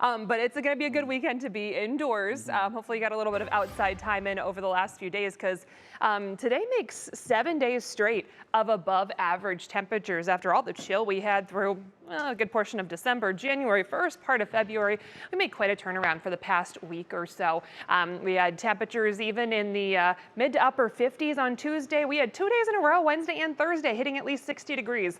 But it's going to be a good weekend to be indoors. Hopefully you got a little bit of outside time in over the last few days, because today makes 7 days straight of above average temperatures after all the chill we had through a good portion of December, January, first part of February. We made quite a turnaround for the past week or so. We had temperatures even in the mid to upper 50s on Tuesday. We had 2 days in a row, Wednesday and Thursday, hitting at least 60 degrees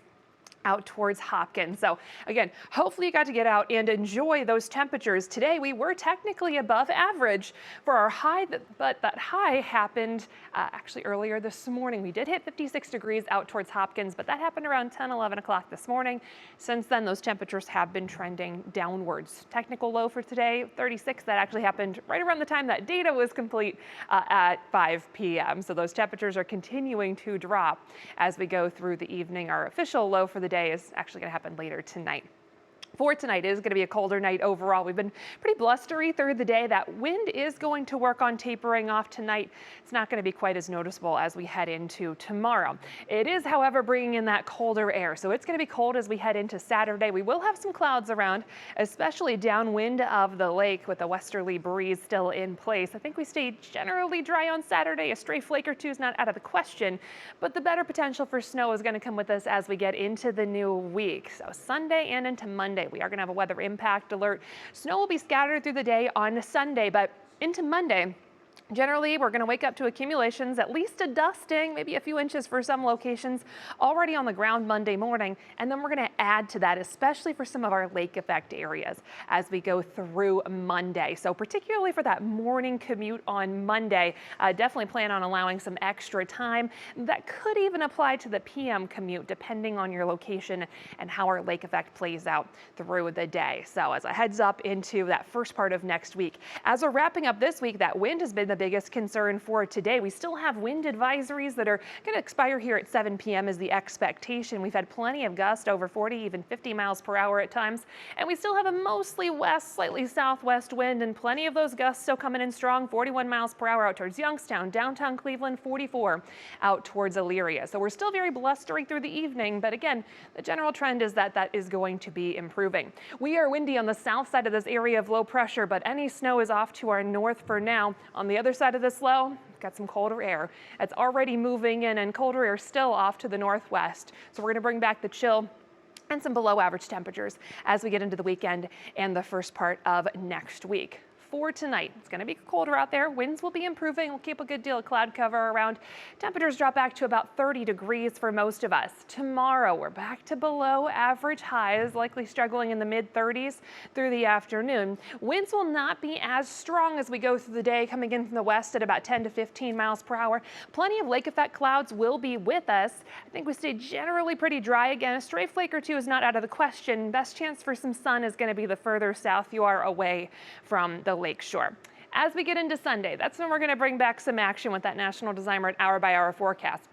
out towards Hopkins. So again, hopefully you got to get out and enjoy those temperatures. Today we were technically above average for our high, but that high happened actually earlier this morning. We did hit 56 degrees out towards Hopkins, but that happened around 10, 11 o'clock this morning. Since then, those temperatures have been trending downwards. Technical low for today, 36. That actually happened right around the time that data was complete at 5 p.m. So those temperatures are continuing to drop as we go through the evening. Our official low for the day is actually going to happen later tonight. For tonight is going to be a colder night overall. We've been pretty blustery through the day. That wind is going to work on tapering off tonight. It's not going to be quite as noticeable as we head into tomorrow. It is, however, bringing in that colder air. So it's going to be cold as we head into Saturday. We will have some clouds around, especially downwind of the lake with a westerly breeze still in place. I think we stay generally dry on Saturday. A stray flake or two is not out of the question, but the better potential for snow is going to come with us as we get into the new week. So Sunday and into Monday, we are going to have a weather impact alert. Snow will be scattered through the day on Sunday, but into Monday, generally, we're going to wake up to accumulations, at least a dusting, maybe a few inches for some locations already on the ground Monday morning. And then we're going to add to that, especially for some of our lake effect areas as we go through Monday. So particularly for that morning commute on Monday, definitely plan on allowing some extra time. That could even apply to the PM commute, depending on your location and how our lake effect plays out through the day. So as a heads up into that first part of next week, as we're wrapping up this week, that wind has been the biggest concern for today. We still have wind advisories that are going to expire here at 7 p.m. is the expectation. We've had plenty of gusts over 40, even 50 miles per hour at times, and we still have a mostly west, slightly southwest wind, and plenty of those gusts still coming in strong, 41 miles per hour out towards Youngstown, downtown Cleveland, 44 out towards Elyria. So we're still very blustery through the evening, but again, the general trend is that is going to be improving. We are windy on the south side of this area of low pressure, but any snow is off to our north for now. On the other side of this low, we've got some colder air. It's already moving in, and colder air still off to the northwest. So we're going to bring back the chill and some below average temperatures as we get into the weekend and the first part of next week. For tonight, it's going to be colder out there. Winds will be improving. We'll keep a good deal of cloud cover around. Temperatures drop back to about 30 degrees for most of us. Tomorrow, we're back to below average highs, likely struggling in the mid 30s through the afternoon. Winds will not be as strong as we go through the day, coming in from the west at about 10 to 15 miles per hour. Plenty of lake effect clouds will be with us. I think we stay generally pretty dry again. A stray flake or two is not out of the question. Best chance for some sun is going to be the further south you are away from the lakeshore. As we get into Sunday, that's when we're going to bring back some action with that National Designer hour-by-hour forecast.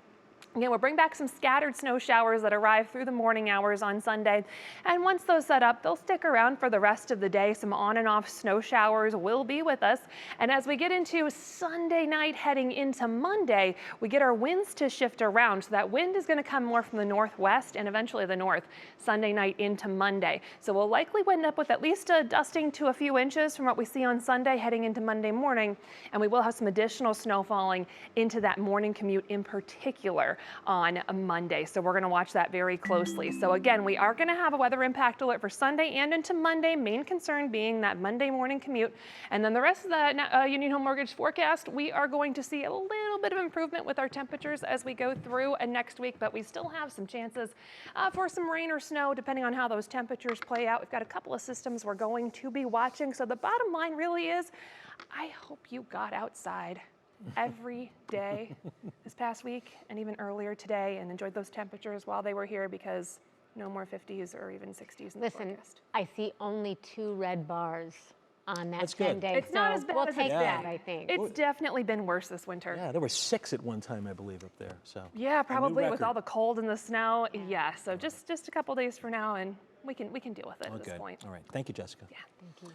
Again, we'll bring back some scattered snow showers that arrive through the morning hours on Sunday. And once those set up, they'll stick around for the rest of the day. Some on and off snow showers will be with us. And as we get into Sunday night heading into Monday, we get our winds to shift around. So that wind is going to come more from the northwest and eventually the north Sunday night into Monday. So we'll likely end up with at least a dusting to a few inches from what we see on Sunday heading into Monday morning. And we will have some additional snow falling into that morning commute in particular on a Monday. So we're going to watch that very closely. So again, we are going to have a weather impact alert for Sunday and into Monday. Main concern being that Monday morning commute. And then the rest of the Union Home Mortgage forecast, we are going to see a little bit of improvement with our temperatures as we go through next week, but we still have some chances for some rain or snow depending on how those temperatures play out. We've got a couple of systems we're going to be watching. So the bottom line really is, I hope you got outside every day this past week and even earlier today and enjoyed those temperatures while they were here, because no more 50s or even 60s in the forecast. I see only 2 red bars on that That's 10 good. days. It's not as bad we'll as take it's that, been. I think. It's definitely been worse this winter. Yeah, there were 6 at one time, I believe, up there. So Yeah, probably with record. all the cold and the snow. Yeah, so just a couple days for now, and we can deal with it at this point. All right. Thank you, Jessica. Yeah. Thank you.